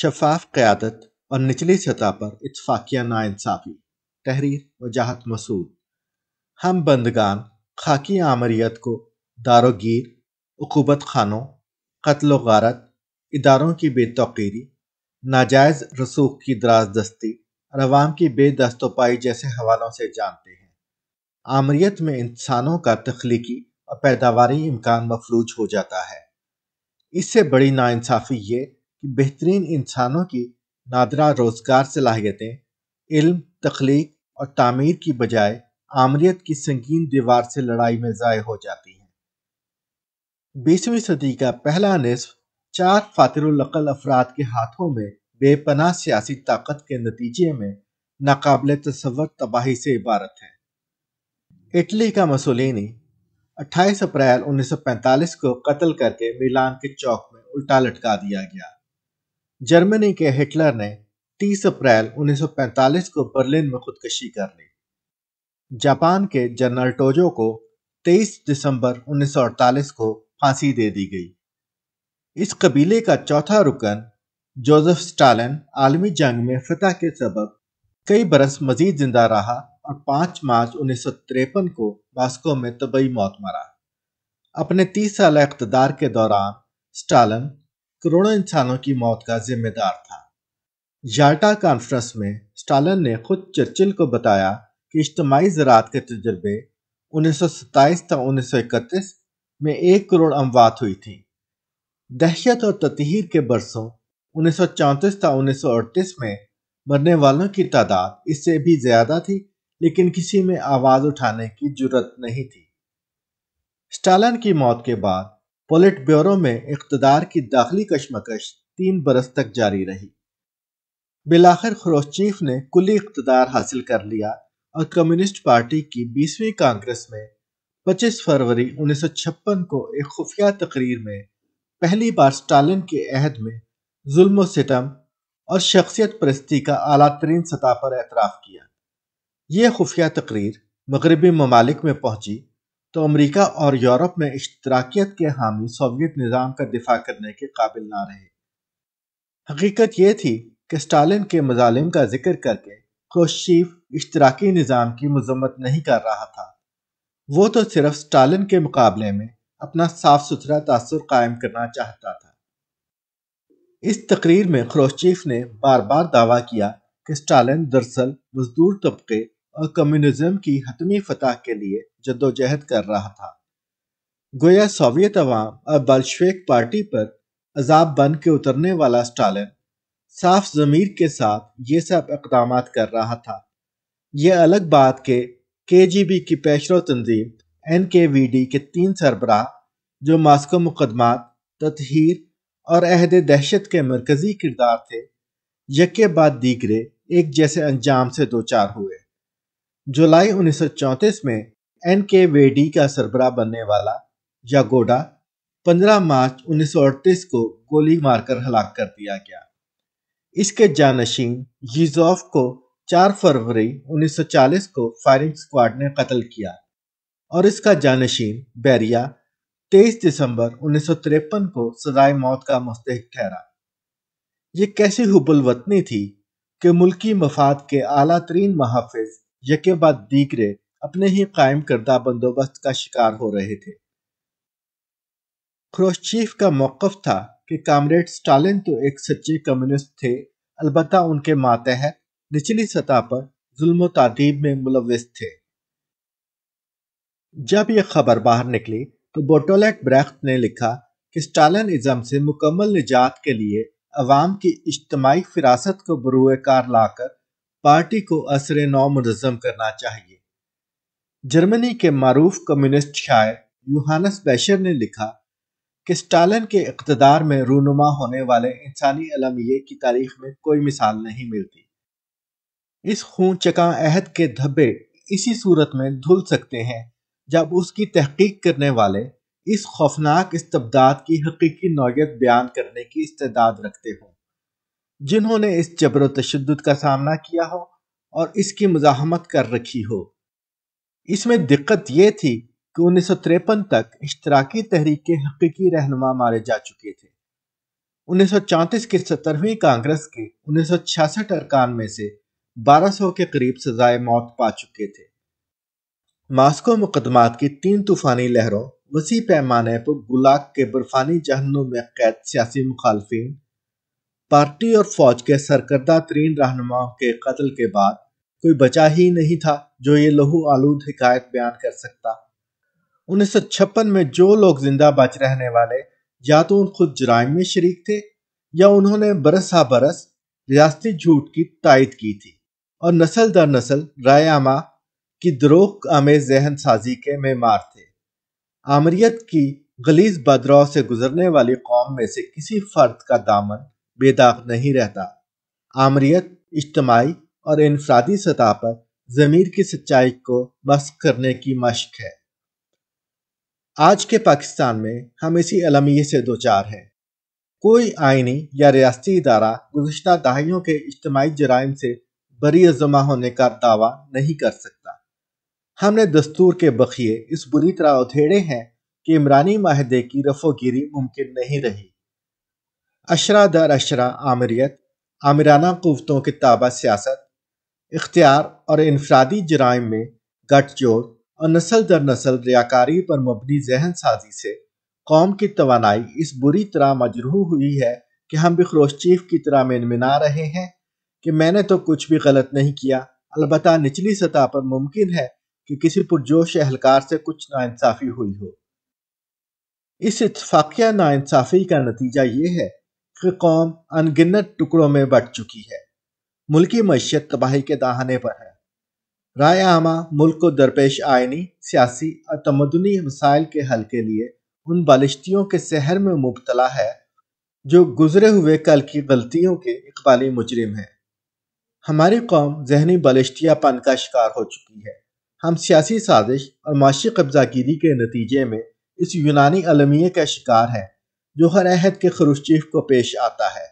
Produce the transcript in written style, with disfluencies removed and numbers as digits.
شفاف قیادت اور نچلی سطح پر اتفاقیہ ناانصافی۔ تحریر وجاہت مسعود۔ ہم بندگان خاکی آمریت کو داروگیر، عقوبت خانوں، قتل و غارت، اداروں کی بے توقیری، ناجائز رسوخ کی دراز دستی اور عوام کی بے دست و پائی جیسے حوالوں سے جانتے ہیں۔ آمریت میں انسانوں کا تخلیقی اور پیداواری امکان مفلوج ہو جاتا ہے۔ اس سے بڑی ناانصافی یہ کہ بہترین انسانوں کی نادرہ روزگار صلاحیتیں علم، تخلیق اور تعمیر کی بجائے آمریت کی سنگین دیوار سے لڑائی میں ضائع ہو جاتی ہیں۔ 20ویں صدی کا پہلا نصف 4 فاتر العقل افراد کے ہاتھوں میں بے پناہ سیاسی طاقت کے نتیجے میں ناقابل تصور تباہی سے عبارت ہے۔ اٹلی کا مسولینی 28 اپریل 1945 کو قتل کر کے میلان کے چوک میں الٹا لٹکا دیا گیا۔ جرمنی کے ہٹلر نے 30 اپریل 1945 کو برلن میں خودکشی کر لی۔ جاپان کے جنرل ٹوجو کو 23 دسمبر 1948 کو پھانسی دے دی گئی۔ اس قبیلے کا چوتھا رکن جوزف اسٹالن عالمی جنگ میں فتح کے سبب کئی برس مزید زندہ رہا اور 5 مارچ 1953 کو ماسکو میں طبعی موت مرا۔ اپنے 30 سالہ اقتدار کے دوران اسٹالن کروڑوں انسانوں کی موت کا ذمہ دار تھا۔ یالٹا کانفرنس میں اسٹالن نے خود چرچل کو بتایا کہ اجتماعی زراعت کے تجربے 1927 تا 1931 میں 1 کروڑ اموات ہوئی تھیں۔ دہشت اور تطہیر کے برسوں 1934 تا 1938 میں مرنے والوں کی تعداد اس سے بھی زیادہ تھی، لیکن کسی میں آواز اٹھانے کی جرات نہیں تھی۔ اسٹالن کی موت کے بعد پولٹ بیورو میں اقتدار کی داخلی کشمکش 3 برس تک جاری رہی۔ بالآخر خروشچیف نے کلی اقتدار حاصل کر لیا اور کمیونسٹ پارٹی کی 20ویں کانگریس میں 25 فروری 1956 کو ایک خفیہ تقریر میں پہلی بار اسٹالن کے عہد میں ظلم و ستم اور شخصیت پرستی کا اعلیٰ ترین سطح پر اعتراف کیا۔ یہ خفیہ تقریر مغربی ممالک میں پہنچی تو امریکہ اور یورپ میں اشتراکیت کے حامی سوویت نظام کا دفاع کرنے کے قابل نہ رہے۔ حقیقت یہ تھی کہ اسٹالن کے مظالم کا ذکر کر کے خروشچیف اشتراکی نظام کی مذمت نہیں کر رہا تھا، وہ تو صرف اسٹالن کے مقابلے میں اپنا صاف ستھرا تاثر قائم کرنا چاہتا تھا۔ اس تقریر میں خروشچیف نے بار بار دعویٰ کیا کہ اسٹالن دراصل مزدور طبقے اور کمیونزم کی حتمی فتح کے لیے جدوجہد کر رہا تھا۔ گویا سوویت عوام اور بلشویک پارٹی پر عذاب بن کے اترنے والا اسٹالن صاف ضمیر کے ساتھ یہ سب اقدامات کر رہا تھا۔ یہ الگ بات کہ KGB کی پیشرو تنظیم NKVD کے 3 سربراہ جو ماسکو مقدمات، تطہیر اور عہد دہشت کے مرکزی کردار تھے، یکے بعد دیگرے ایک جیسے انجام سے دوچار ہوئے۔ جولائی 1934 میں NKVD کا سربراہ بننے والا یاگوڈا 15 مارچ 1938 کو گولی مار کر ہلاک کر دیا گیا۔ اس کے جانشین یزوف کو 4 فروری 1940 کو فائرنگ سکواڈ نے قتل کیا اور اس کا جانشین بیریا 23 دسمبر 1953 کو سزائے موت کا مستحق ٹھہرا۔ یہ کیسی حب الوطنی تھی کہ ملکی مفاد کے اعلیٰ ترین محافظ یکے بعد دیگرے اپنے ہی قائم کردہ بندوبست کا شکار ہو رہے تھے۔ خروشچیف کا موقف تھا کہ کامریڈ اسٹالن تو ایک سچے کمیونسٹ تھے، البتہ ان کے ماتحت نچلی سطح پر ظلم و تعذیب میں ملوث تھے۔ جب یہ خبر باہر نکلی تو برٹولٹ بریخت نے لکھا کہ اسٹالن ازم سے مکمل نجات کے لیے عوام کی اجتماعی فراست کو بروئے کار لا کر پارٹی کو عصر نو منظم کرنا چاہیے۔ جرمنی کے معروف کمیونسٹ شاعر یوہانس بیشر نے لکھا کہ اسٹالن کے اقتدار میں رونما ہونے والے انسانی المیے کی تاریخ میں کوئی مثال نہیں ملتی۔ اس خون چکاں عہد کے دھبے اسی صورت میں دھل سکتے ہیں جب اس کی تحقیق کرنے والے اس خوفناک استبداد کی حقیقی نوعیت بیان کرنے کی استعداد رکھتے ہوں، جنہوں نے اس جبر و تشدد کا سامنا کیا ہو اور اس کی مزاحمت کر رکھی ہو۔ اس میں دقت یہ تھی کہ 1953 تک اشتراکی تحریک کے حقیقی رہنما مارے جا چکے تھے۔ 1934 کی 17ویں کانگریس کے 1966 ارکان میں سے 1200 کے قریب سزائے موت پا چکے تھے۔ ماسکو مقدمات کی 3 طوفانی لہروں، وسیع پیمانے پر گولاگ کے برفانی جہنم میں قید سیاسی مخالفین، پارٹی اور فوج کے سرکردہ ترین رہنماؤں کے قتل کے بعد کوئی بچا ہی نہیں تھا جو یہ لہو آلود حکایت بیان کر سکتا۔ 1956 میں جو لوگ زندہ بچ رہنے والے یا تو ان خود جرائم میں شریک تھے یا انہوں نے برس ہا برس ریاستی جھوٹ کی تائید کی تھی اور نسل در نسل رائے عامہ کی دروغ آمیز ذہن سازی کے معمار تھے۔ آمریت کی غلیظ بدرو سے گزرنے والی قوم میں سے کسی فرد کا دامن بے داغ نہیں رہتا۔ آمریت اجتماعی اور انفرادی سطح پر ضمیر کی سچائی کو مسخ کرنے کی مشق ہے۔ آج کے پاکستان میں ہم اسی المیے سے دوچار ہیں۔ کوئی آئینی یا ریاستی ادارہ گزشتہ دہائیوں کے اجتماعی جرائم سے بری ذمہ ہونے کا دعویٰ نہیں کر سکتا۔ ہم نے دستور کے بخیے اس بری طرح ادھیڑے ہیں کہ عمرانی معاہدے کی رفع گیری ممکن نہیں رہی۔ اشرا در اشرا آمریت، آمرانہ قوتوں کی تابع سیاست، اختیار اور انفرادی جرائم میں گٹھ جوڑ اور نسل در نسل ریاکاری پر مبنی ذہن سازی سے قوم کی توانائی اس بری طرح مجروح ہوئی ہے کہ ہم بھی خروشچیف کی طرح منمنا رہے ہیں کہ میں نے تو کچھ بھی غلط نہیں کیا۔ البتہ نچلی سطح پر ممکن ہے کہ کسی پرجوش اہلکار سے کچھ ناانصافی ہوئی ہو۔ اس اتفاقیہ ناانصافی کا نتیجہ یہ ہے کہ قوم ان گنت ٹکڑوں میں بٹ چکی ہے۔ ملکی معیشت تباہی کے دہانے پر ہے۔ رائے عامہ ملک کو درپیش آئینی، سیاسی اور تمدنی مسائل کے حل کے لیے ان بالشتیوں کے سحر میں مبتلا ہے جو گزرے ہوئے کل کی غلطیوں کے اقبالی مجرم ہیں۔ ہماری قوم ذہنی بالشتیہ پن کا شکار ہو چکی ہے۔ ہم سیاسی سازش اور معاشی قبضہ گیری کے نتیجے میں اس یونانی المیے کا شکار ہیں جو ہر عہد کے خروشچیف کو پیش آتا ہے۔